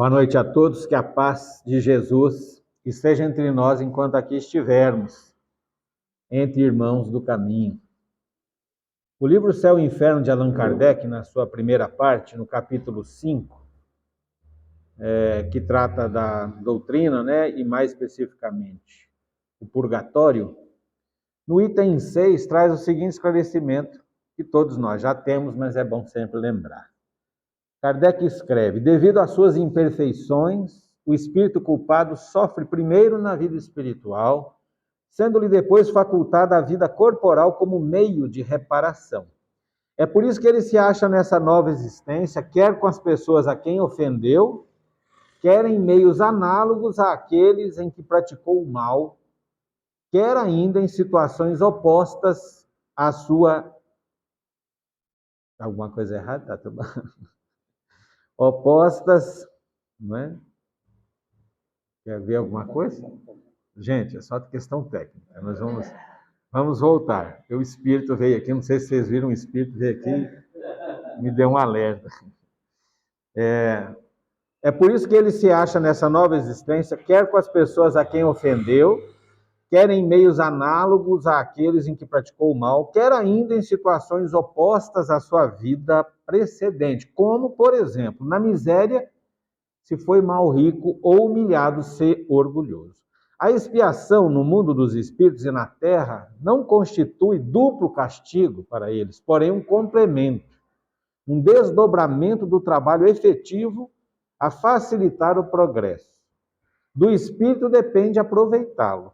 Boa noite a todos, que a paz de Jesus esteja entre nós enquanto aqui estivermos, entre irmãos do caminho. O livro Céu e Inferno de Allan Kardec, na sua primeira parte, no capítulo 5, que trata da doutrina, né, e mais especificamente o purgatório, no item 6 traz o seguinte esclarecimento, que todos nós já temos, mas é bom sempre lembrar. Kardec escreve: devido às suas imperfeições, o espírito culpado sofre primeiro na vida espiritual, sendo-lhe depois facultada a vida corporal como meio de reparação. É por isso que ele se acha nessa nova existência, quer com as pessoas a quem ofendeu, quer em meios análogos àqueles em que praticou o mal, quer ainda em situações opostas à sua... Alguma coisa errada? Tá bom. Opostas, não é? Quer ver alguma coisa? Gente, é só questão técnica. Nós vamos voltar. O espírito veio aqui, não sei se vocês viram, o espírito veio aqui, me deu um alerta. É por isso que ele se acha nessa nova existência, quer com as pessoas a quem ofendeu, quer em meios análogos àqueles em que praticou o mal, quer ainda em situações opostas à sua vida precedente, como, por exemplo, na miséria, se foi mal rico, ou humilhado, ser orgulhoso. A expiação no mundo dos espíritos e na terra não constitui duplo castigo para eles, porém um complemento, um desdobramento do trabalho efetivo a facilitar o progresso. Do espírito depende aproveitá-lo.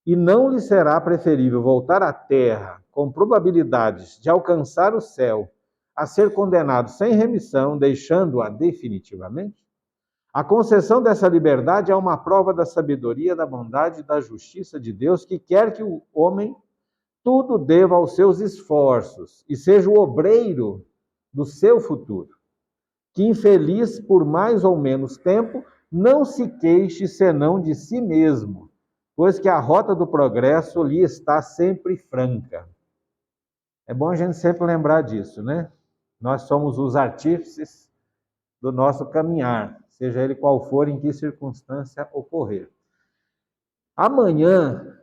E não lhe será preferível voltar à terra com probabilidades de alcançar o céu, a ser condenado sem remissão, deixando-a definitivamente? A concessão dessa liberdade é uma prova da sabedoria, da bondade e da justiça de Deus, que quer que o homem tudo deva aos seus esforços e seja o obreiro do seu futuro. Que infeliz, por mais ou menos tempo, não se queixe senão de si mesmo, pois que a rota do progresso lhe está sempre franca. É bom a gente sempre lembrar disso, né? Nós somos os artífices do nosso caminhar, seja ele qual for, em que circunstância ocorrer. Amanhã,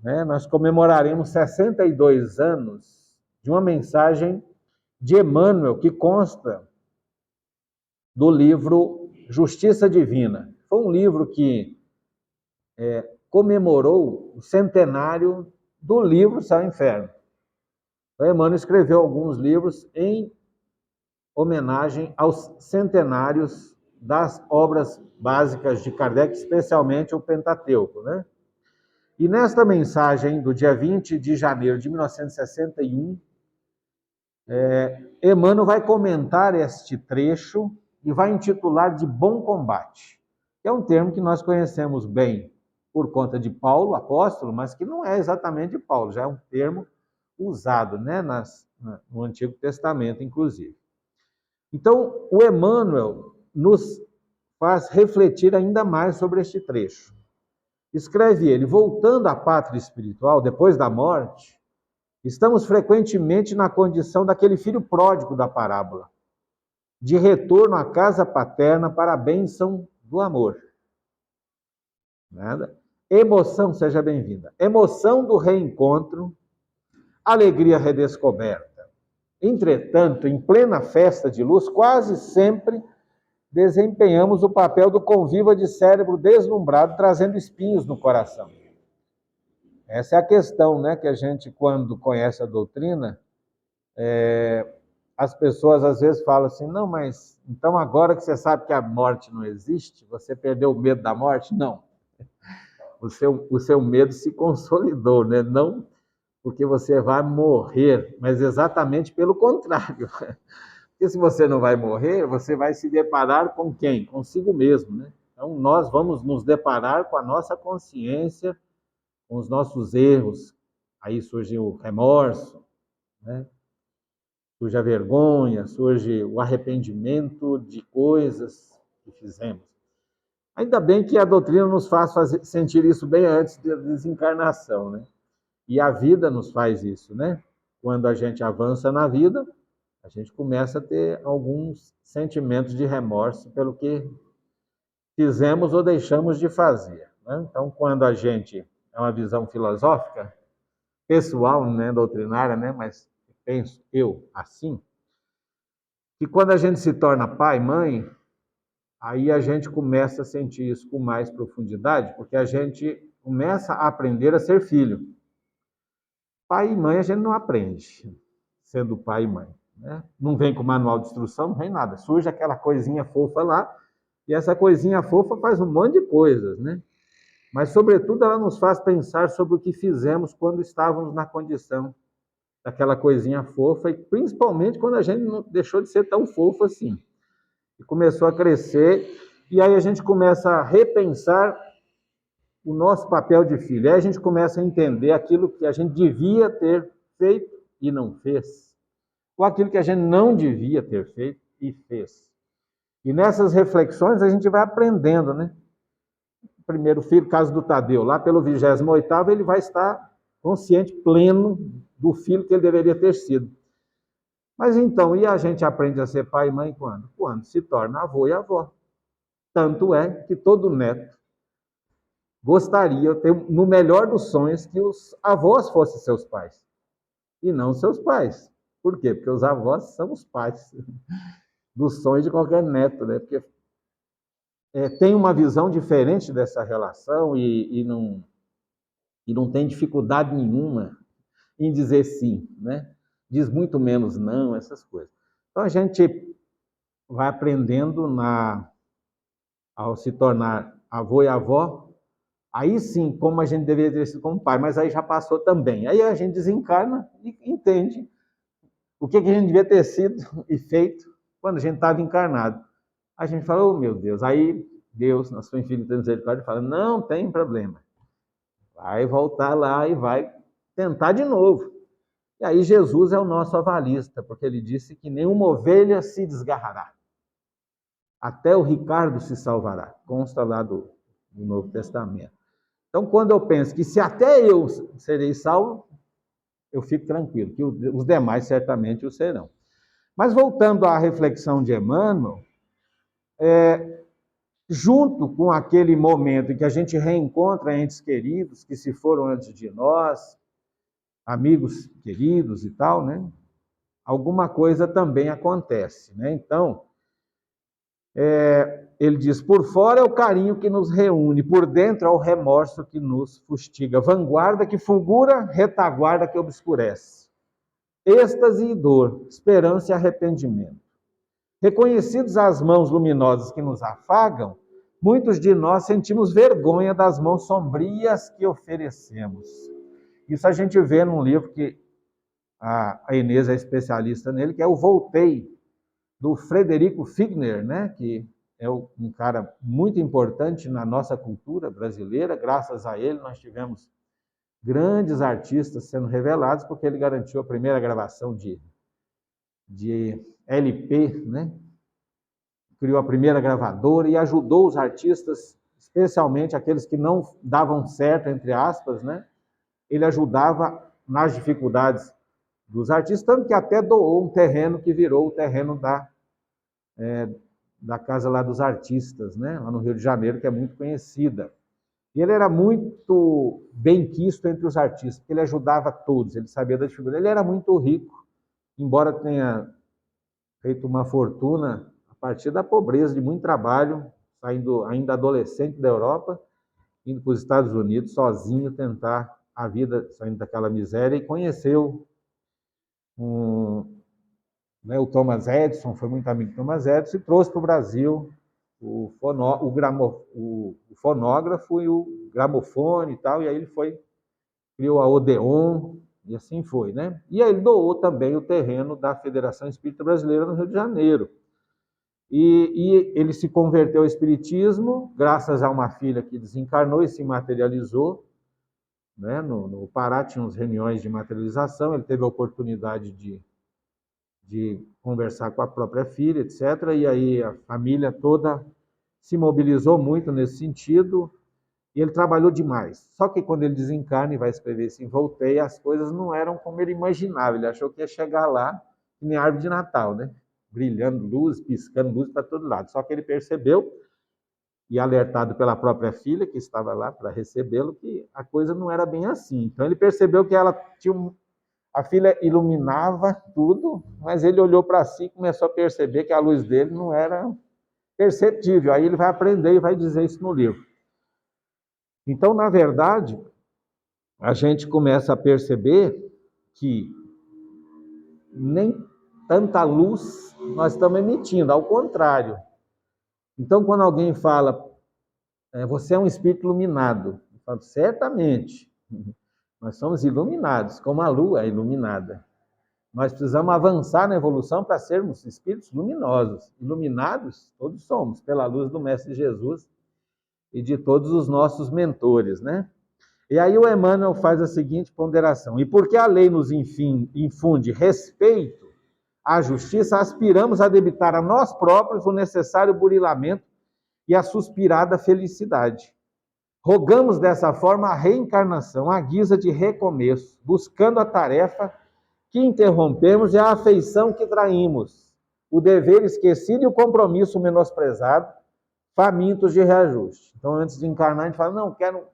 né, nós comemoraremos 62 anos de uma mensagem de Emmanuel, que consta do livro Justiça Divina. Foi um livro que comemorou o centenário do livro Céu e Inferno. Então, Emmanuel escreveu alguns livros em homenagem aos centenários das obras básicas de Kardec, especialmente o Pentateuco, né? E nesta mensagem do dia 20 de janeiro de 1961, Emmanuel vai comentar este trecho e vai intitular de Bom Combate. É um termo que nós conhecemos bem por conta de Paulo, apóstolo, mas que não é exatamente de Paulo, já é um termo usado, né, no Antigo Testamento, inclusive. Então, o Emmanuel nos faz refletir ainda mais sobre este trecho. Escreve ele: voltando à pátria espiritual, depois da morte, estamos frequentemente na condição daquele filho pródigo da parábola, de retorno à casa paterna para a bênção do amor. Nada? Emoção, seja bem-vinda. Emoção do reencontro, alegria redescoberta. Entretanto, em plena festa de luz, quase sempre desempenhamos o papel do conviva de cérebro deslumbrado, trazendo espinhos no coração. Essa é a questão, né, que a gente, quando conhece a doutrina, as pessoas às vezes falam assim: não, mas então agora que você sabe que a morte não existe, você perdeu o medo da morte? Não. O seu medo se consolidou, né? Não porque você vai morrer, mas exatamente pelo contrário. Porque se você não vai morrer, você vai se deparar com quem? Consigo mesmo, né? Então, nós vamos nos deparar com a nossa consciência, com os nossos erros. Aí surge o remorso, né? Surge a vergonha, surge o arrependimento de coisas que fizemos. Ainda bem que a doutrina nos faz sentir isso bem antes da desencarnação, né? E a vida nos faz isso, né? Quando a gente avança na vida, A gente começa a ter alguns sentimentos de remorso pelo que fizemos ou deixamos de fazer, né? Então, quando a gente, é uma visão filosófica, pessoal, né, doutrinária, né, mas penso eu assim, que quando a gente se torna pai, mãe, aí a gente começa a sentir isso com mais profundidade, porque a gente começa a aprender a ser filho. Pai e mãe a gente não aprende sendo pai e mãe, né? Não vem com manual de instrução, não vem nada. Surge aquela coisinha fofa lá, e essa coisinha fofa faz um monte de coisas, né? Mas, sobretudo, ela nos faz pensar sobre o que fizemos quando estávamos na condição daquela coisinha fofa, e principalmente quando a gente não deixou de ser tão fofo assim. E começou a crescer, e aí a gente começa a repensar o nosso papel de filho. Aí a gente começa a entender aquilo que a gente devia ter feito e não fez, ou aquilo que a gente não devia ter feito e fez. E nessas reflexões a gente vai aprendendo, né? O primeiro filho, caso do Tadeu, lá pelo 28º, ele vai estar consciente, pleno do filho que ele deveria ter sido. Mas então, e a gente aprende a ser pai e mãe quando? Quando se torna avô e avó. Tanto é que todo neto gostaria, no melhor dos sonhos, que os avós fossem seus pais, e não seus pais. Por quê? Porque os avós são os pais dos sonhos de qualquer neto, né? Porque tem uma visão diferente dessa relação e não tem dificuldade nenhuma em dizer sim, né? Diz muito menos não, essas coisas. Então a gente vai aprendendo ao se tornar avô e avó, aí sim, como a gente deveria ter sido como pai, mas aí já passou também. Aí a gente desencarna e entende o que a gente devia ter sido e feito quando a gente estava encarnado. A gente fala, oh meu Deus, aí Deus, na sua infinita misericórdia, fala, não tem problema. Vai voltar lá e vai tentar de novo. E aí Jesus é o nosso avalista, porque ele disse que nenhuma ovelha se desgarrará. Até o Ricardo se salvará. Consta lá do Novo Testamento. Então, quando eu penso que se até eu serei salvo, eu fico tranquilo, que os demais certamente o serão. Mas voltando à reflexão de Emmanuel, junto com aquele momento em que a gente reencontra entes queridos que se foram antes de nós, amigos queridos e tal, né? Alguma coisa também acontece, né? Então, ele diz, por fora é o carinho que nos reúne, por dentro é o remorso que nos fustiga, vanguarda que fulgura, retaguarda que obscurece, êxtase e dor, esperança e arrependimento. Reconhecidos as mãos luminosas que nos afagam, muitos de nós sentimos vergonha das mãos sombrias que oferecemos. Isso a gente vê num livro que a Inês é especialista nele, que é o Voltei, do Frederico Figner, né? Que é um cara muito importante na nossa cultura brasileira. Graças a ele, nós tivemos grandes artistas sendo revelados, porque ele garantiu a primeira gravação de LP, né? Criou a primeira gravadora e ajudou os artistas, especialmente aqueles que não davam certo, entre aspas, né? Ele ajudava nas dificuldades dos artistas, tanto que até doou um terreno que virou o terreno da Casa lá dos Artistas, né? Lá no Rio de Janeiro, que é muito conhecida. E ele era muito benquisto entre os artistas, porque ele ajudava todos, ele sabia da dificuldade. Ele era muito rico, embora tenha feito uma fortuna a partir da pobreza, de muito trabalho, saindo ainda adolescente da Europa, indo para os Estados Unidos sozinho tentar a vida, saindo daquela miséria, e conheceu o Thomas Edison, foi muito amigo do Thomas Edison, e trouxe para o Brasil o fonógrafo e o gramofone e tal, e aí ele criou a Odeon, e assim foi, né? E aí ele doou também o terreno da Federação Espírita Brasileira no Rio de Janeiro. E ele se converteu ao espiritismo, graças a uma filha que desencarnou e se materializou, né? No Pará tinha uns reuniões de materialização, ele teve a oportunidade de conversar com a própria filha, etc. E aí a família toda se mobilizou muito nesse sentido, e ele trabalhou demais. Só que quando ele desencarna e vai escrever assim, voltei, as coisas não eram como ele imaginava. Ele achou que ia chegar lá que nem árvore de Natal, né? Brilhando luz, piscando luz para todo lado. Só que ele percebeu, e alertado pela própria filha, que estava lá para recebê-lo, que a coisa não era bem assim. Então ele percebeu que ela tinha a filha iluminava tudo, mas ele olhou para si e começou a perceber que a luz dele não era perceptível. Aí ele vai aprender e vai dizer isso no livro. Então, na verdade, a gente começa a perceber que nem tanta luz nós estamos emitindo, ao contrário. Então, quando alguém fala, você é um espírito iluminado, eu falo, certamente, nós somos iluminados, como a lua é iluminada. Nós precisamos avançar na evolução para sermos espíritos luminosos. Iluminados, todos somos, pela luz do Mestre Jesus e de todos os nossos mentores, né? E aí o Emmanuel faz a seguinte ponderação: e porque a lei nos infunde respeito à justiça, aspiramos a debitar a nós próprios o necessário burilamento e a suspirada felicidade. Rogamos dessa forma a reencarnação, à guisa de recomeço, buscando a tarefa que interrompemos e a afeição que traímos, o dever esquecido e o compromisso menosprezado, famintos de reajuste. Então, antes de encarnar, a gente fala, não, quero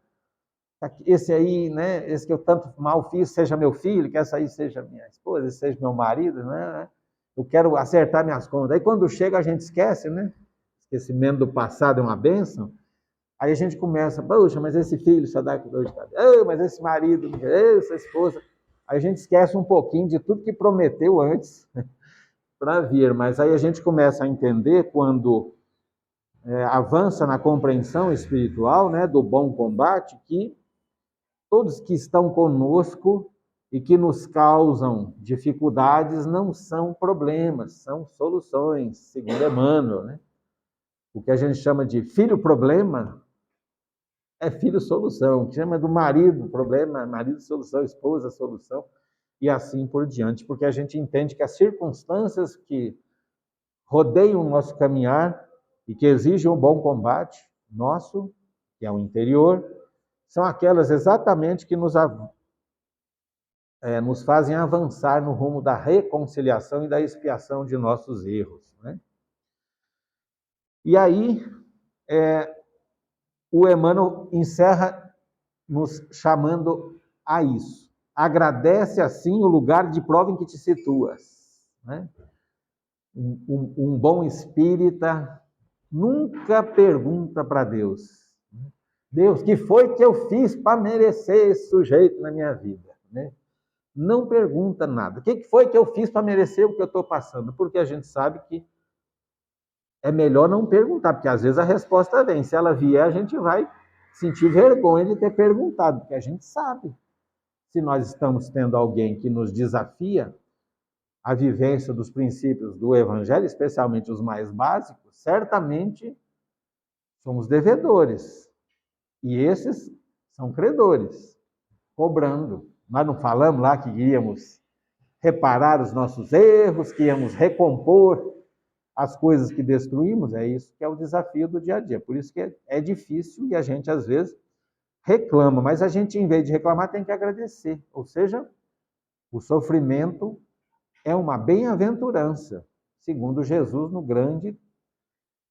esse aí, né, esse que eu tanto mal fiz, seja meu filho, que essa aí seja minha esposa, esse seja meu marido, né? Eu quero acertar minhas contas. Aí quando chega a gente esquece, né? Esquecimento do passado é uma bênção. Aí a gente começa, poxa, mas esse filho só dá dor de cabeça, mas esse marido, essa esposa. Aí a gente esquece um pouquinho de tudo que prometeu antes para vir. Mas aí a gente começa a entender quando avança na compreensão espiritual, né, do bom combate, que todos que estão conosco e que nos causam dificuldades não são problemas, são soluções, segundo Emmanuel, né? O que a gente chama de filho-problema é filho-solução. O que chama do marido-problema, marido-solução, esposa-solução, e assim por diante. Porque a gente entende que as circunstâncias que rodeiam o nosso caminhar e que exigem um bom combate nosso, que é o interior, são aquelas exatamente que nos fazem avançar no rumo da reconciliação e da expiação de nossos erros, né? E aí, o Emmanuel encerra nos chamando a isso. Agradece, assim, o lugar de prova em que te situas, né? Um bom espírita nunca pergunta para Deus, Deus, que foi que eu fiz para merecer esse sujeito na minha vida, né? Não pergunta nada. O que foi que eu fiz para merecer o que eu estou passando? Porque a gente sabe que é melhor não perguntar, porque às vezes a resposta vem. Se ela vier, a gente vai sentir vergonha de ter perguntado, porque a gente sabe. Se nós estamos tendo alguém que nos desafia a vivência dos princípios do Evangelho, especialmente os mais básicos, certamente somos devedores. E esses são credores, cobrando. Nós não falamos lá que íamos reparar os nossos erros, que íamos recompor as coisas que destruímos? É isso que é o desafio do dia a dia. Por isso que é difícil e a gente, às vezes, reclama. Mas a gente, em vez de reclamar, tem que agradecer. Ou seja, o sofrimento é uma bem-aventurança, segundo Jesus no grande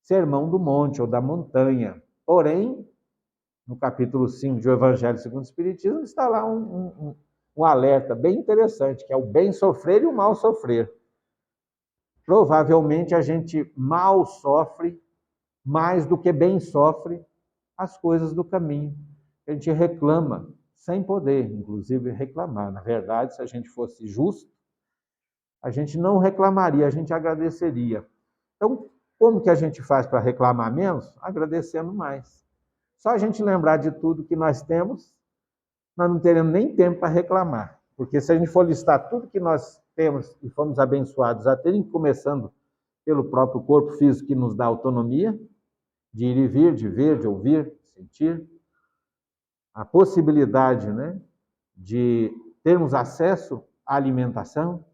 Sermão do Monte, ou da montanha. Porém, no capítulo 5 de O Evangelho segundo o Espiritismo, está lá um alerta bem interessante, que é o bem sofrer e o mal sofrer. Provavelmente a gente mal sofre, mais do que bem sofre, as coisas do caminho. A gente reclama, sem poder, inclusive, reclamar. Na verdade, se a gente fosse justo, a gente não reclamaria, a gente agradeceria. Então, como que a gente faz para reclamar menos? Agradecendo mais. Só a gente lembrar de tudo que nós temos, nós não teremos nem tempo para reclamar. Porque se a gente for listar tudo que nós temos e fomos abençoados a terem, começando pelo próprio corpo físico que nos dá autonomia, de ir e vir, de ver, de ouvir, de sentir, a possibilidade, né, de termos acesso à alimentação,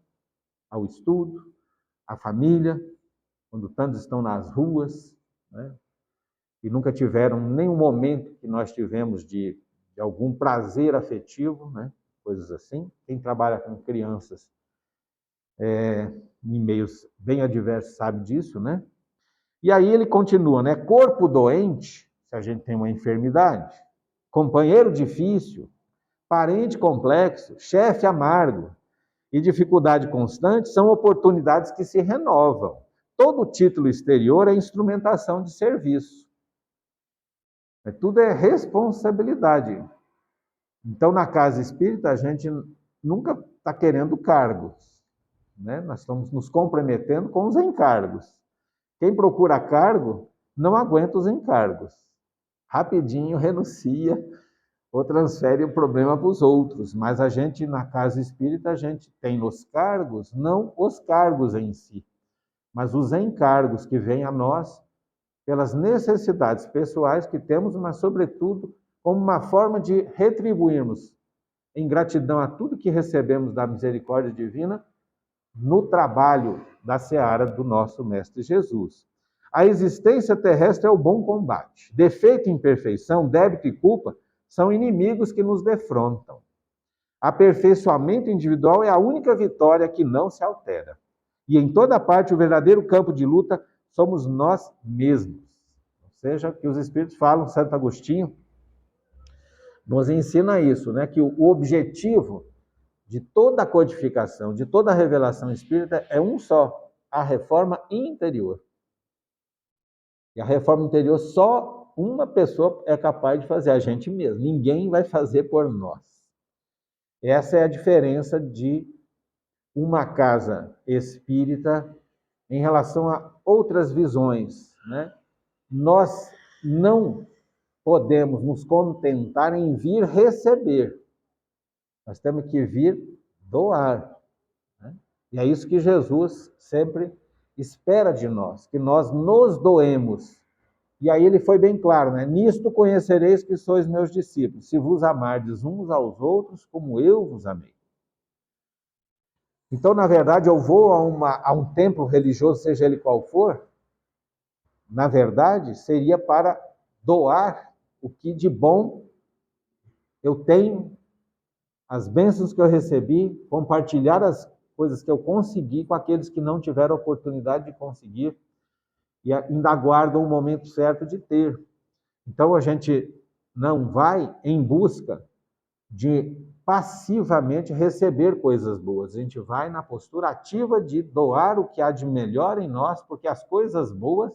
ao estudo, à família, quando tantos estão nas ruas, né, e nunca tiveram nenhum momento que nós tivemos de algum prazer afetivo, né, coisas assim. Quem trabalha com crianças em meios bem adversos sabe disso, né? E aí ele continua, né? Corpo doente, se a gente tem uma enfermidade, companheiro difícil, parente complexo, chefe amargo e dificuldade constante são oportunidades que se renovam. Todo título exterior é instrumentação de serviço. Tudo é responsabilidade. Então, na casa espírita, a gente nunca está querendo cargos, né? Nós estamos nos comprometendo com os encargos. Quem procura cargo não aguenta os encargos. Rapidinho renuncia ou transfere o problema para os outros. Mas a gente, na casa espírita, a gente tem os cargos, não os cargos em si, mas os encargos que vêm a nós pelas necessidades pessoais que temos, mas, sobretudo, como uma forma de retribuirmos em gratidão a tudo que recebemos da misericórdia divina no trabalho da seara do nosso Mestre Jesus. A existência terrestre é o bom combate. Defeito e imperfeição, débito e culpa são inimigos que nos defrontam. Aperfeiçoamento individual é a única vitória que não se altera. E em toda parte, o verdadeiro campo de luta somos nós mesmos. Ou seja, que os Espíritos falam, Santo Agostinho nos ensina isso, né? Que o objetivo de toda a codificação, de toda a revelação espírita é um só, a reforma interior. E a reforma interior só uma pessoa é capaz de fazer, a gente mesmo. Ninguém vai fazer por nós. Essa é a diferença de uma casa espírita em relação a outras visões, né? Nós não podemos nos contentar em vir receber. Nós temos que vir doar, né? E é isso que Jesus sempre espera de nós, que nós nos doemos. E aí ele foi bem claro, né? Nisto conhecereis que sois meus discípulos, se vos amardes uns aos outros como eu vos amei. Então, na verdade, eu vou a um templo religioso, seja ele qual for, na verdade, seria para doar o que de bom eu tenho, as bênçãos que eu recebi, compartilhar as coisas que eu consegui com aqueles que não tiveram oportunidade de conseguir e ainda aguardam o momento certo de ter. Então, a gente não vai em busca de passivamente receber coisas boas. A gente vai na postura ativa de doar o que há de melhor em nós, porque as coisas boas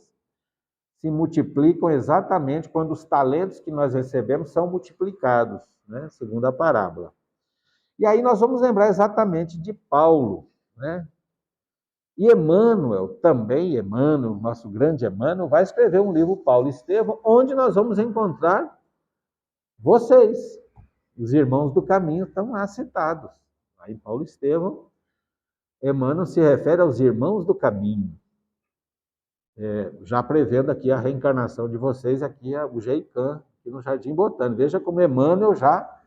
se multiplicam exatamente quando os talentos que nós recebemos são multiplicados, né? Segundo a parábola. E aí nós vamos lembrar exatamente de Paulo, né? E Emmanuel, também Emmanuel, nosso grande Emmanuel, vai escrever um livro, Paulo e Estevão, onde nós vamos encontrar vocês. Os irmãos do caminho estão lá citados. Aí Paulo e Estevão, Emmanuel se refere aos irmãos do caminho. Já prevendo aqui a reencarnação de vocês, aqui o Jeican, aqui no Jardim Botânico. Veja como Emmanuel já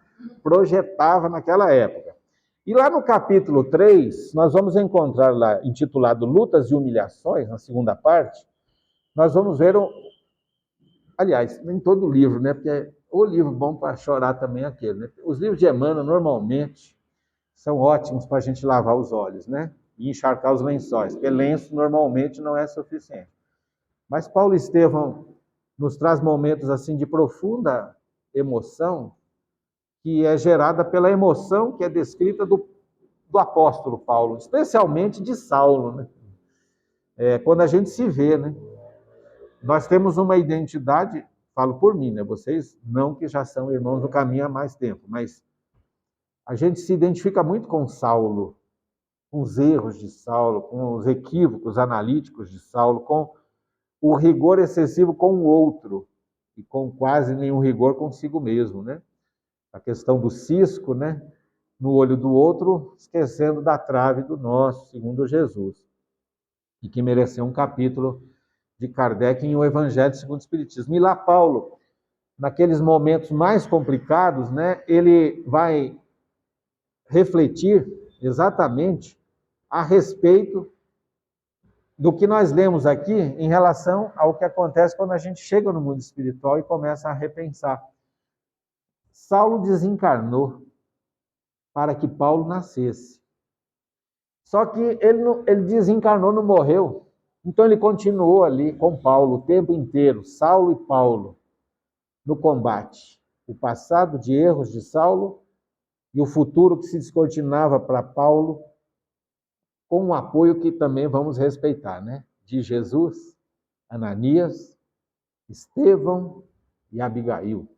projetava naquela época. E lá no capítulo 3, nós vamos encontrar lá, intitulado Lutas e Humilhações, na segunda parte, nós vamos ver, aliás, nem todo o livro, né? Porque o livro bom para chorar também é aquele, né? Os livros de Emmanuel, normalmente, são ótimos para a gente lavar os olhos, né? E encharcar os lençóis, porque lenço normalmente não é suficiente. Mas Paulo Estevão nos traz momentos assim de profunda emoção, que é gerada pela emoção que é descrita do apóstolo Paulo, especialmente de Saulo, né? Quando a gente se vê, né? Nós temos uma identidade, falo por mim, né? Vocês não, que já são irmãos do caminho há mais tempo, mas a gente se identifica muito com Saulo, com os erros de Saulo, com os equívocos analíticos de Saulo, com o rigor excessivo com o outro e com quase nenhum rigor consigo mesmo, né? A questão do cisco, né? No olho do outro, esquecendo da trave do nosso, segundo Jesus, e que mereceu um capítulo de Kardec em O Evangelho segundo o Espiritismo. E lá Paulo, naqueles momentos mais complicados, né? Ele vai refletir exatamente a respeito do que nós lemos aqui em relação ao que acontece quando a gente chega no mundo espiritual e começa a repensar. Saulo desencarnou para que Paulo nascesse. Só que ele desencarnou, não morreu. Então ele continuou ali com Paulo o tempo inteiro, Saulo e Paulo, no combate. O passado de erros de Saulo e o futuro que se descortinava para Paulo, com um apoio que também vamos respeitar, né? De Jesus, Ananias, Estevão e Abigail,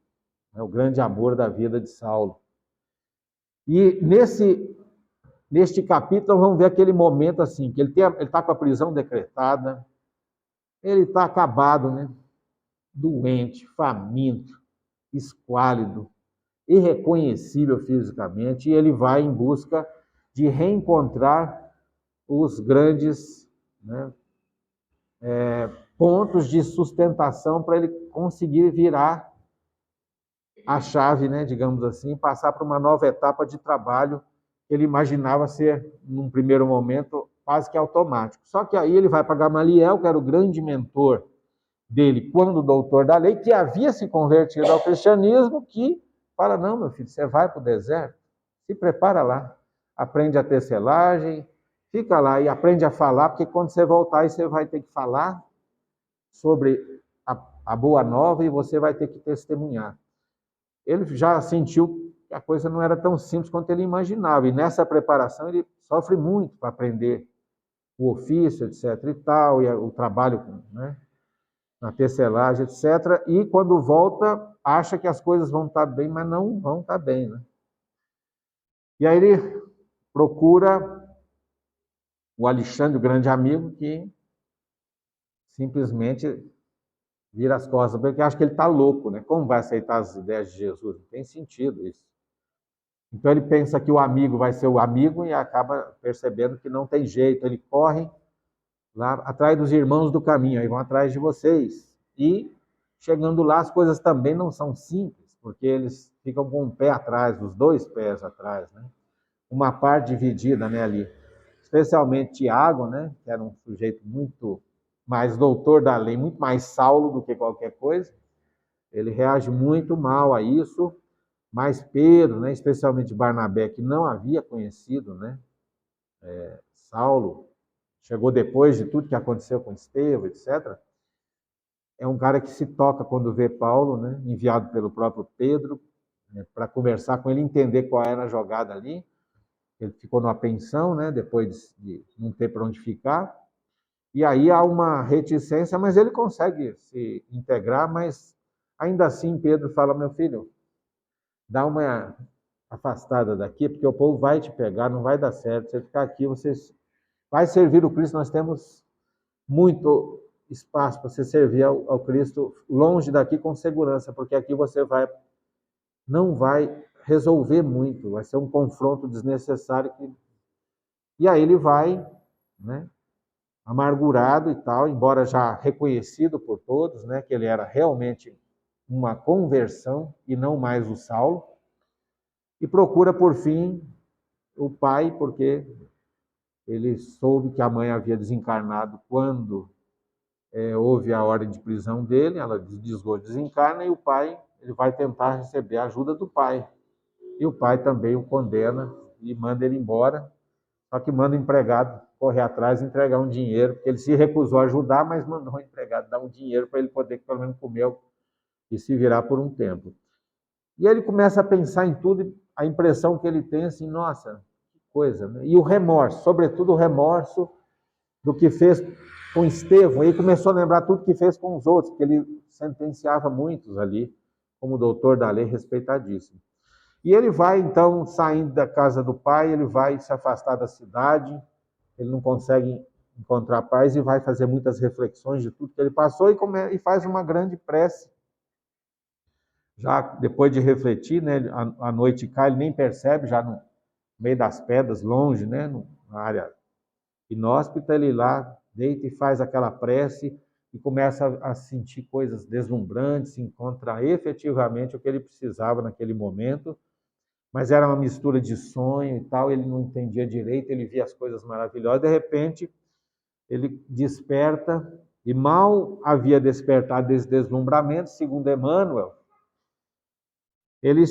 né? O grande amor da vida de Saulo. E neste capítulo vamos ver aquele momento assim, que ele está com a prisão decretada, ele está acabado, né? Doente, faminto, esquálido, irreconhecível fisicamente, e ele vai em busca de reencontrar os grandes, né, pontos de sustentação para ele conseguir virar a chave, né, digamos assim, passar para uma nova etapa de trabalho que ele imaginava ser, num primeiro momento, quase que automático. Só que aí ele vai para Gamaliel, que era o grande mentor dele, quando doutor da lei, que havia se convertido ao cristianismo, que fala, não, meu filho, você vai para o deserto, se prepara lá, aprende a tecelagem, fica lá e aprende a falar, porque quando você voltar aí você vai ter que falar sobre a boa nova e você vai ter que testemunhar. Ele já sentiu que a coisa não era tão simples quanto ele imaginava, e nessa preparação ele sofre muito para aprender o ofício, etc. e tal, e o trabalho, né, na tecelagem, etc. E quando volta, acha que as coisas vão estar bem, mas não vão estar bem, né? E aí ele procura o Alexandre, o grande amigo, que simplesmente vira as costas, porque acha que ele está louco, né? Como vai aceitar as ideias de Jesus? Não tem sentido isso. Então ele pensa que o amigo vai ser o amigo e acaba percebendo que não tem jeito. Ele corre lá atrás dos irmãos do caminho, aí vão atrás de vocês. E chegando lá, as coisas também não são simples, porque eles ficam com um pé atrás, os dois pés atrás, né? Uma parte dividida, né, ali. Especialmente Tiago, né, que era um sujeito muito mais doutor da lei, muito mais Saulo do que qualquer coisa. Ele reage muito mal a isso. Mas Pedro, né, especialmente Barnabé, que não havia conhecido, né, Saulo, chegou depois de tudo que aconteceu com Estevão, etc. É um cara que se toca quando vê Paulo, né, enviado pelo próprio Pedro, né, para conversar com ele, entender qual era a jogada ali. Ele ficou numa pensão, né, depois de não ter para onde ficar. E aí há uma reticência, mas ele consegue se integrar, mas ainda assim Pedro fala, meu filho, dá uma afastada daqui, porque o povo vai te pegar, não vai dar certo. Você ficar aqui, você vai servir o Cristo. Nós temos muito espaço para você servir ao Cristo longe daqui com segurança, porque aqui você não vai resolver muito, vai ser um confronto desnecessário. E aí ele vai, né, amargurado e tal, embora já reconhecido por todos, né, que ele era realmente uma conversão e não mais o Saulo, e procura por fim o pai, porque ele soube que a mãe havia desencarnado quando houve a ordem de prisão dele, ela desgosto desencarna, e o pai ele vai tentar receber a ajuda do pai. E o pai também o condena e manda ele embora, só que manda o empregado correr atrás e entregar um dinheiro, porque ele se recusou a ajudar, mas mandou o empregado dar um dinheiro para ele poder pelo menos comer e se virar por um tempo. E ele começa a pensar em tudo, e a impressão que ele tem assim, nossa, que coisa, né? E o remorso, sobretudo o remorso do que fez com Estevão, e começou a lembrar tudo que fez com os outros, porque ele sentenciava muitos ali, como doutor da lei, respeitadíssimo. E ele vai, então, saindo da casa do pai, ele vai se afastar da cidade, ele não consegue encontrar paz e vai fazer muitas reflexões de tudo que ele passou e faz uma grande prece. Já depois de refletir, né, a noite cai, ele nem percebe, já no meio das pedras, longe, né, na área inóspita, ele lá deita e faz aquela prece e começa a sentir coisas deslumbrantes, encontra efetivamente o que ele precisava naquele momento, mas era uma mistura de sonho e tal, ele não entendia direito, ele via as coisas maravilhosas, de repente ele desperta, e mal havia despertado desse deslumbramento, segundo Emmanuel, ele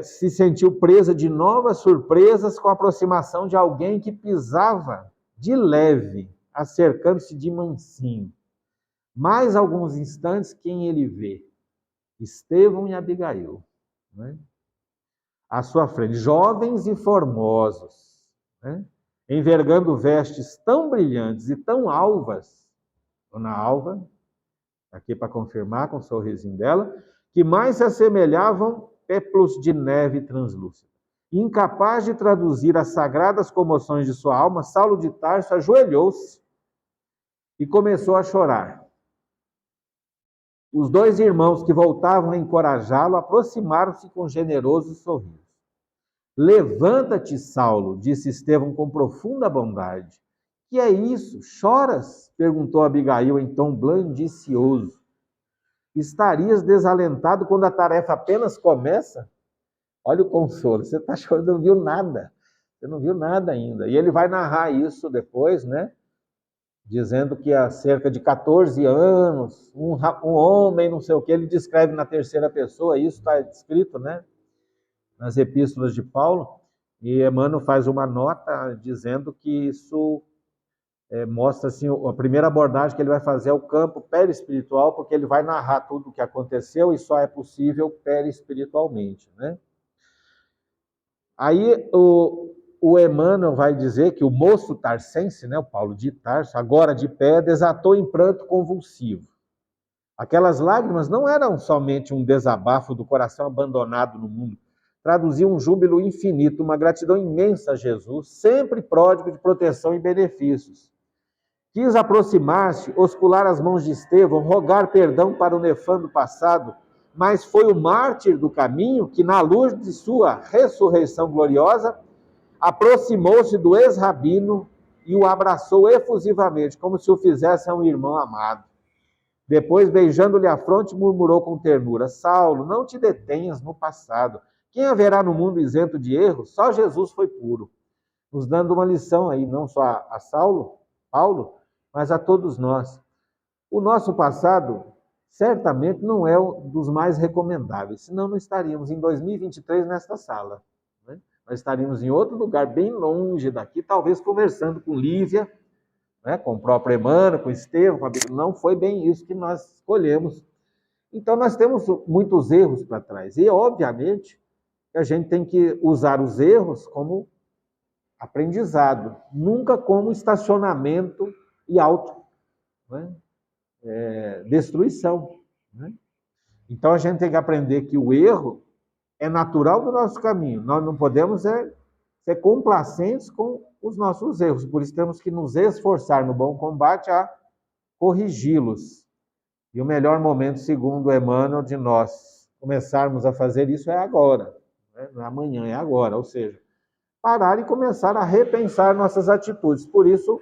se sentiu presa de novas surpresas com a aproximação de alguém que pisava de leve, acercando-se de mansinho. Mais alguns instantes, quem ele vê? Estevão e Abigail, né? À sua frente, jovens e formosos, né? Envergando vestes tão brilhantes e tão alvas, Dona Alva, aqui para confirmar com o sorrisinho dela, que mais se assemelhavam pépluos de neve translúcida. Incapaz de traduzir as sagradas comoções de sua alma, Saulo de Tarso ajoelhou-se e começou a chorar. Os dois irmãos que voltavam a encorajá-lo aproximaram-se com generoso sorriso. Levanta-te, Saulo, disse Estevão com profunda bondade. Que é isso? Choras? Perguntou Abigail em tom blandicioso. Estarias desalentado quando a tarefa apenas começa? Olha o consolo, você está chorando, não viu nada. Você não viu nada ainda. E ele vai narrar isso depois, né? Dizendo que há cerca de 14 anos, um homem, não sei o que, ele descreve na terceira pessoa, isso está escrito, né? Nas epístolas de Paulo, e Emmanuel faz uma nota dizendo que isso mostra assim, a primeira abordagem que ele vai fazer é o campo perispiritual, porque ele vai narrar tudo o que aconteceu e só é possível perispiritualmente, né? Aí o Emmanuel vai dizer que o moço tarsense, né, o Paulo de Tarso, agora de pé, desatou em pranto convulsivo. Aquelas lágrimas não eram somente um desabafo do coração abandonado no mundo, traduziam um júbilo infinito, uma gratidão imensa a Jesus, sempre pródigo de proteção e benefícios. Quis aproximar-se, oscular as mãos de Estevão, rogar perdão para o nefando passado, mas foi o mártir do caminho que, na luz de sua ressurreição gloriosa, aproximou-se do ex-rabino e o abraçou efusivamente, como se o fizesse a um irmão amado. Depois, beijando-lhe a fronte, murmurou com ternura: Saulo, não te detenhas no passado. Quem haverá no mundo isento de erros? Só Jesus foi puro. Nos dando uma lição aí, não só a Paulo, mas a todos nós. O nosso passado certamente não é um dos mais recomendáveis, senão não estaríamos em 2023 nesta sala, né? Nós estaríamos em outro lugar, bem longe daqui, talvez conversando com Lívia, né? Com o próprio Emmanuel, com Estevão, com a Bíblia. Não foi bem isso que nós escolhemos. Então, nós temos muitos erros para trás. E, obviamente, a gente tem que usar os erros como aprendizado, nunca como estacionamento e destruição, né? Então a gente tem que aprender que o erro é natural do nosso caminho. Nós não podemos ser complacentes com os nossos erros. Por isso temos que nos esforçar no bom combate a corrigi-los. E o melhor momento, segundo Emmanuel, de nós começarmos a fazer isso é agora, né? Não é amanhã, é agora. Ou seja, parar e começar a repensar nossas atitudes. Por isso,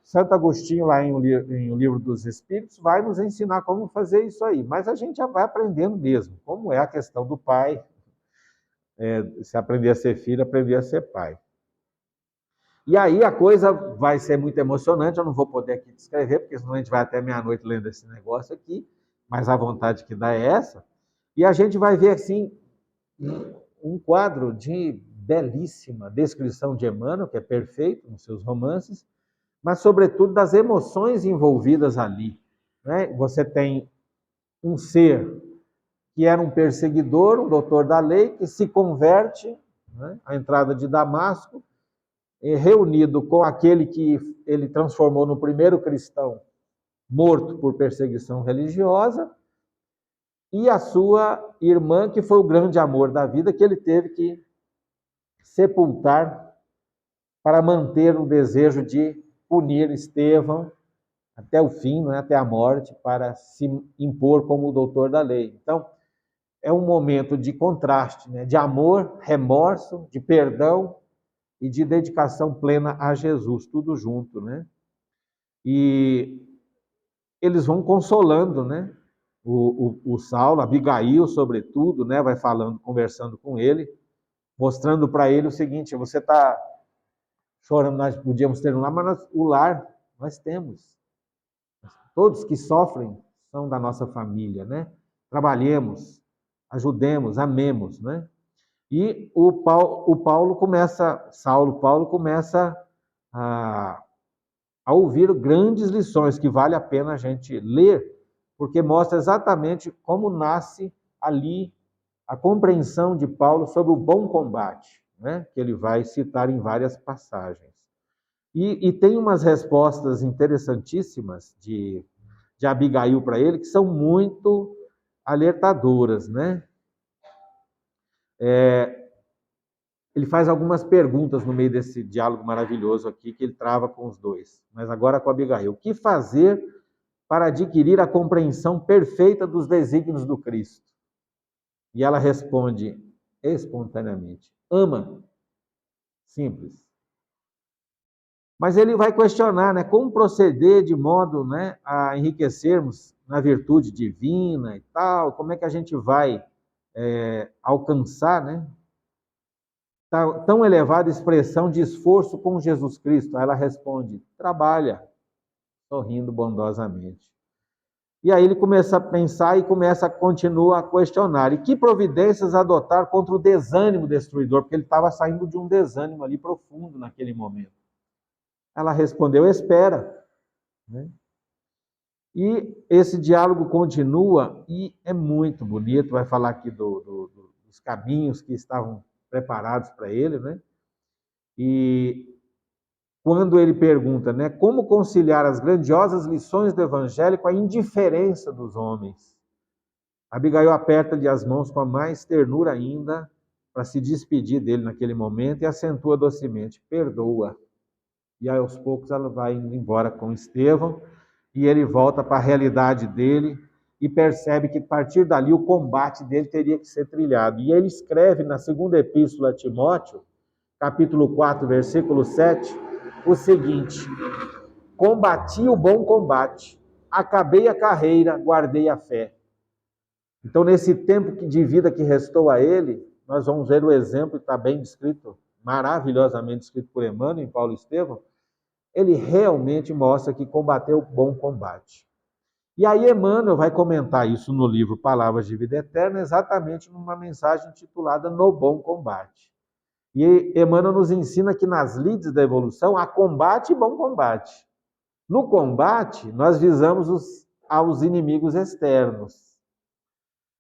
Santo Agostinho, lá em O Livro dos Espíritos, vai nos ensinar como fazer isso aí. Mas a gente já vai aprendendo mesmo, como é a questão do pai, se aprender a ser filho, aprender a ser pai. E aí a coisa vai ser muito emocionante, eu não vou poder aqui descrever, porque senão a gente vai até meia-noite lendo esse negócio aqui, mas a vontade que dá é essa. E a gente vai ver, assim, um quadro de belíssima descrição de Emmanuel, que é perfeito nos seus romances, mas, sobretudo, das emoções envolvidas ali, né? Você tem um ser que era um perseguidor, um doutor da lei, que se converte, né, à entrada de Damasco, reunido com aquele que ele transformou no primeiro cristão morto por perseguição religiosa, e a sua irmã, que foi o grande amor da vida, que ele teve que sepultar para manter o desejo de punir Estevão até o fim, não é? Até a morte, para se impor como o doutor da lei. Então, é um momento de contraste, né? De amor, remorso, de perdão e de dedicação plena a Jesus, tudo junto, né? E eles vão consolando, né? O Saulo, Abigail, sobretudo, né? Vai falando, conversando com ele, mostrando para ele o seguinte: você está chorando, nós podíamos ter um lar, mas o lar nós temos. Todos que sofrem são da nossa família, né? Trabalhemos, ajudemos, amemos, né? E Saulo Paulo começa a, a ouvir grandes lições que vale a pena a gente ler, porque mostra exatamente como nasce ali a compreensão de Paulo sobre o bom combate, né? Que ele vai citar em várias passagens. E tem umas respostas interessantíssimas de Abigail para ele, que são muito alertadoras, né? Ele faz algumas perguntas no meio desse diálogo maravilhoso aqui, que ele trava com os dois. Mas agora com Abigail. O que fazer para adquirir a compreensão perfeita dos desígnios do Cristo? E ela responde espontaneamente: ama. Simples. Mas ele vai questionar, né, como proceder de modo, né, a enriquecermos na virtude divina e tal, como é que a gente vai alcançar, né, tão elevada expressão de esforço com Jesus Cristo. Aí ela responde: trabalha, sorrindo bondosamente. E aí ele começa a pensar e continua a questionar. E que providências adotar contra o desânimo destruidor? Porque ele estava saindo de um desânimo ali profundo naquele momento. Ela respondeu: espera. Né? E esse diálogo continua e é muito bonito. Vai falar aqui dos caminhos que estavam preparados para ele, né? E quando ele pergunta, né, como conciliar as grandiosas lições do evangelho com a indiferença dos homens, Abigail aperta-lhe as mãos com a mais ternura ainda para se despedir dele naquele momento e acentua docemente: perdoa. E aos poucos ela vai indo embora com Estevão e ele volta para a realidade dele e percebe que a partir dali o combate dele teria que ser trilhado. E ele escreve na segunda epístola a Timóteo, capítulo 4, versículo 7, o seguinte: combati o bom combate, acabei a carreira, guardei a fé. Então, nesse tempo de vida que restou a ele, nós vamos ver o exemplo que está bem descrito, maravilhosamente descrito por Emmanuel em Paulo Estevão. Ele realmente mostra que combateu o bom combate. E aí Emmanuel vai comentar isso no livro Palavras de Vida Eterna, exatamente numa mensagem intitulada No Bom Combate. E Emmanuel nos ensina que nas lides da evolução há combate e bom combate. No combate, nós visamos aos inimigos externos.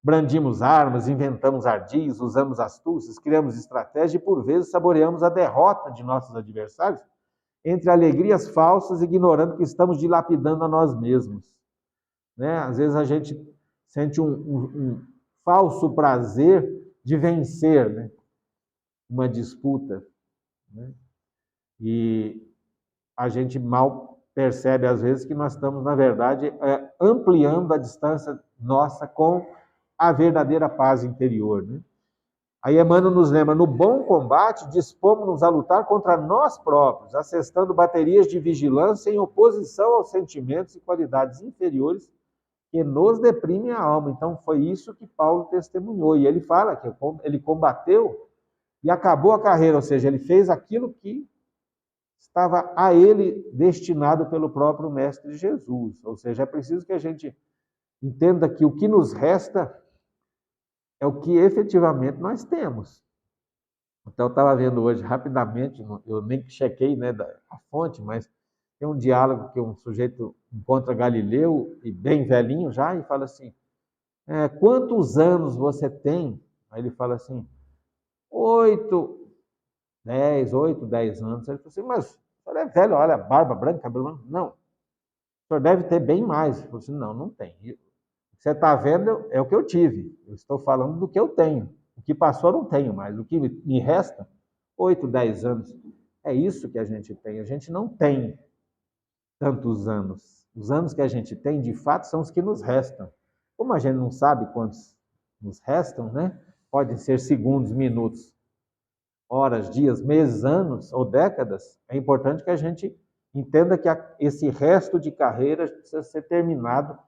Brandimos armas, inventamos ardis, usamos astúcias, criamos estratégia e, por vezes, saboreamos a derrota de nossos adversários entre alegrias falsas, ignorando que estamos dilapidando a nós mesmos. Né? Às vezes a gente sente um falso prazer de vencer, né, uma disputa. Né? E a gente mal percebe, às vezes, que nós estamos, na verdade, ampliando a distância nossa com a verdadeira paz interior. Né? Aí Emmanuel nos lembra: no bom combate, dispomos-nos a lutar contra nós próprios, assestando baterias de vigilância em oposição aos sentimentos e qualidades inferiores que nos deprimem a alma. Então, foi isso que Paulo testemunhou. E ele fala que ele combateu e acabou a carreira, ou seja, ele fez aquilo que estava a ele destinado pelo próprio Mestre Jesus. Ou seja, é preciso que a gente entenda que o que nos resta é o que efetivamente nós temos. Então, eu estava vendo hoje rapidamente, eu nem chequei, né, a fonte, mas tem um diálogo que um sujeito encontra Galileu, e bem velhinho já, e fala assim: quantos anos você tem? Aí ele fala assim: 8, 10 anos. Ele falou assim: mas o senhor é velho, olha, barba branca, cabelo branco. Não, o senhor deve ter bem mais. Ele falou assim: não, não tem. O que você está vendo é o que eu tive. Eu estou falando do que eu tenho. O que passou eu não tenho mais. O que me resta, 8, 10 anos. É isso que a gente tem. A gente não tem tantos anos. Os anos que a gente tem, de fato, são os que nos restam. Como a gente não sabe quantos nos restam, né? Podem ser segundos, minutos, horas, dias, meses, anos ou décadas. É importante que a gente entenda que esse resto de carreira precisa ser terminado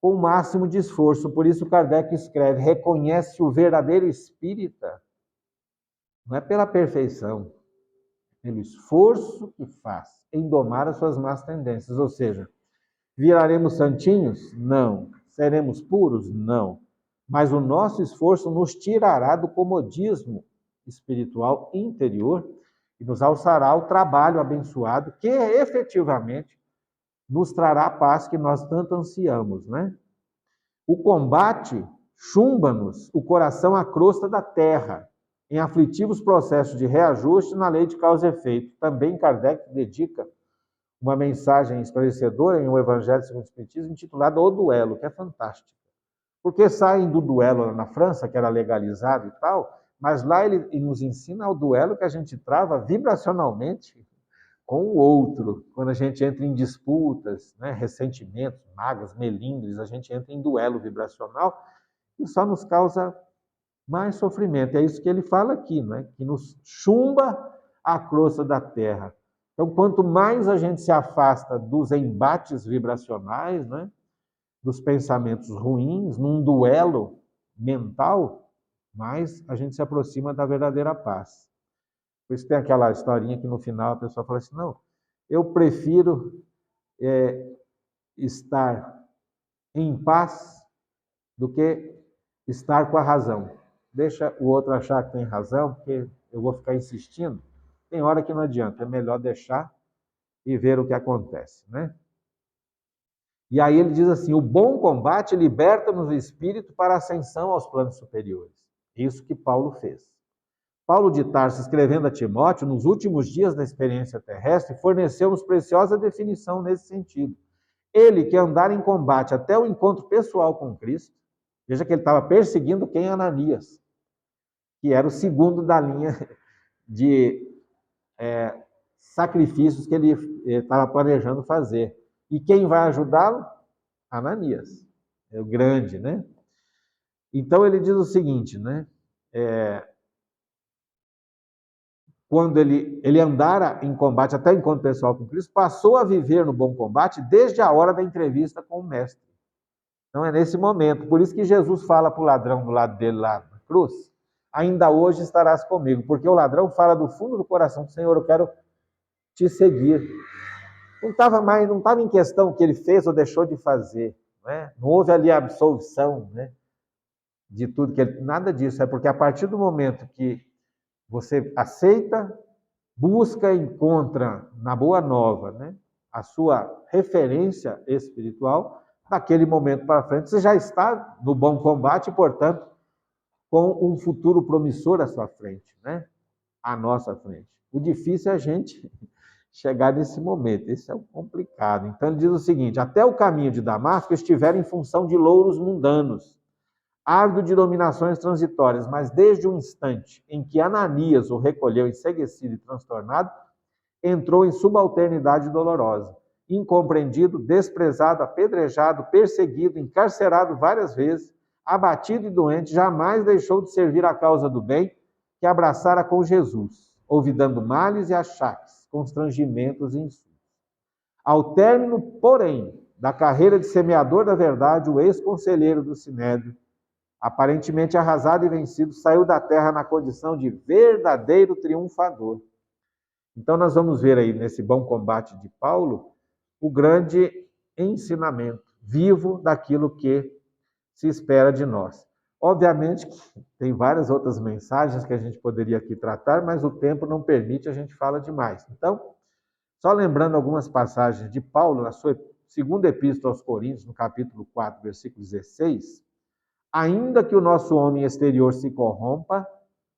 com o máximo de esforço. Por isso Kardec escreve: reconhece o verdadeiro espírita, não é pela perfeição, pelo esforço que faz em domar as suas más tendências. Ou seja, viraremos santinhos? Não. Seremos puros? Não. mas o nosso esforço nos tirará do comodismo espiritual interior e nos alçará ao trabalho abençoado que efetivamente nos trará a paz que nós tanto ansiamos, né? O combate chumba-nos o coração à crosta da terra, em aflitivos processos de reajuste na lei de causa e efeito. Também Kardec dedica uma mensagem esclarecedora em O Evangelho segundo o Espiritismo, intitulada O Duelo, que é fantástica. Porque saem do duelo na França, que era legalizado e tal, mas lá ele nos ensina o duelo que a gente trava vibracionalmente com o outro. Quando a gente entra em disputas, né, ressentimentos, mágoas, melindres, a gente entra em duelo vibracional e só nos causa mais sofrimento. É isso que ele fala aqui, né? Que nos chumba a crosta da terra. Então, quanto mais a gente se afasta dos embates vibracionais, né, dos pensamentos ruins, num duelo mental, mais a gente se aproxima da verdadeira paz. Por isso tem aquela historinha que no final a pessoa fala assim, não, eu prefiro estar em paz do que estar com a razão. Deixa o outro achar que tem razão, porque eu vou ficar insistindo. Tem hora que não adianta, é melhor deixar e ver o que acontece, né? E aí ele diz assim, o bom combate liberta-nos o espírito para a ascensão aos planos superiores. Isso que Paulo fez. Paulo de Tarso, escrevendo a Timóteo, nos últimos dias da experiência terrestre, forneceu-nos preciosa definição nesse sentido. Ele que andar em combate até o encontro pessoal com Cristo, veja que ele estava perseguindo quem? Ananias, que era o segundo da linha de sacrifícios que ele estava planejando fazer. E quem vai ajudá-lo? Ananias, é o grande, né? Então ele diz o seguinte, né? Quando ele andara em combate até o encontro pessoal com Cristo, passou a viver no bom combate desde a hora da entrevista com o Mestre. Então é nesse momento. Por isso que Jesus fala para o ladrão do lado dele lá na cruz, ainda hoje estarás comigo. Porque o ladrão fala do fundo do coração, Senhor, eu quero te seguir. Não estava em questão o que ele fez ou deixou de fazer. Não houve ali a absolvição, né, de tudo que ele... Nada disso. É porque a partir do momento que você aceita, busca, encontra na Boa Nova, né, a sua referência espiritual, daquele momento para frente você já está no bom combate, portanto, com um futuro promissor à sua frente, né, à nossa frente. O difícil é a gente chegar nesse momento, esse é o complicado. Então ele diz o seguinte, até o caminho de Damasco estiver em função de louros mundanos, ávido de dominações transitórias, mas desde o instante em que Ananias o recolheu enseguecido e transtornado, entrou em subalternidade dolorosa, incompreendido, desprezado, apedrejado, perseguido, encarcerado várias vezes, abatido e doente, jamais deixou de servir a causa do bem que abraçara com Jesus, olvidando males e achaques, constrangimentos e insultos. Ao término, porém, da carreira de semeador da verdade, o ex-conselheiro do Sinédrio, aparentemente arrasado e vencido, saiu da terra na condição de verdadeiro triunfador. Então nós vamos ver aí nesse bom combate de Paulo o grande ensinamento vivo daquilo que se espera de nós. Obviamente tem várias outras mensagens que a gente poderia aqui tratar, mas o tempo não permite, a gente fala demais. Então, só lembrando algumas passagens de Paulo na sua segunda epístola aos Coríntios, no capítulo 4, versículo 16, ainda que o nosso homem exterior se corrompa,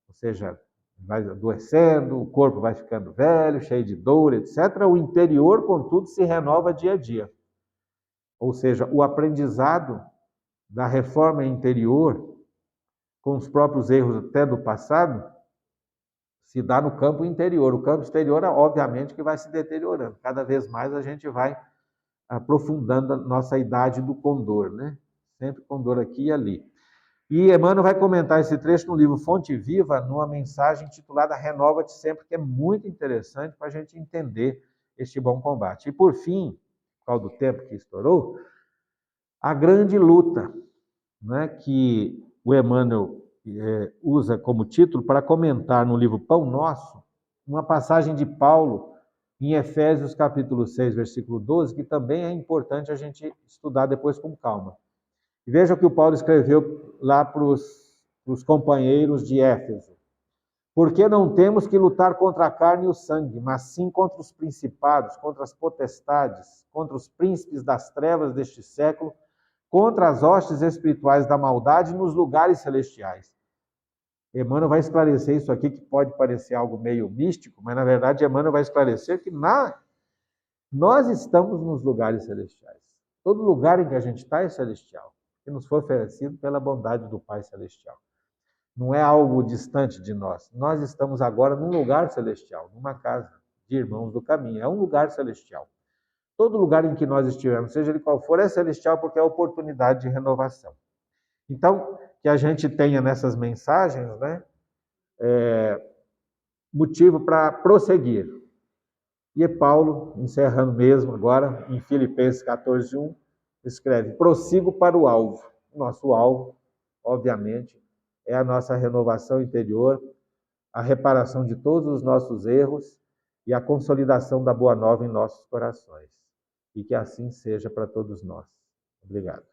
ou seja, vai adoecendo, o corpo vai ficando velho, cheio de dor, etc., o interior, contudo, se renova dia a dia. Ou seja, o aprendizado da reforma interior, com os próprios erros até do passado, se dá no campo interior. O campo exterior, obviamente, que vai se deteriorando. Cada vez mais a gente vai aprofundando a nossa idade do condor, né? Sempre condor aqui e ali. E Emmanuel vai comentar esse trecho no livro Fonte Viva, numa mensagem intitulada Renova-te Sempre, que é muito interessante para a gente entender este bom combate. E por fim, por causa do tempo que estourou, a grande luta, né, que o Emmanuel usa como título para comentar no livro Pão Nosso, uma passagem de Paulo em Efésios capítulo 6, versículo 12, que também é importante a gente estudar depois com calma. E veja o que o Paulo escreveu lá para os companheiros de Éfeso. Porque não temos que lutar contra a carne e o sangue, mas sim contra os principados, contra as potestades, contra os príncipes das trevas deste século, contra as hostes espirituais da maldade nos lugares celestiais. Emmanuel vai esclarecer isso aqui, que pode parecer algo meio místico, mas na verdade Emmanuel vai esclarecer que nós estamos nos lugares celestiais. Todo lugar em que a gente está é celestial, que nos foi oferecido pela bondade do Pai Celestial. Não é algo distante de nós. Nós estamos agora num lugar celestial, numa casa de irmãos do caminho. É um lugar celestial. Todo lugar em que nós estivermos, seja ele qual for, é celestial porque é oportunidade de renovação. Então, que a gente tenha nessas mensagens, né, motivo para prosseguir. E Paulo, encerrando mesmo agora, em Filipenses 14:1, escreve: prossigo para o alvo. Nosso alvo, obviamente, é a nossa renovação interior, a reparação de todos os nossos erros e a consolidação da boa nova em nossos corações. E que assim seja para todos nós. Obrigado.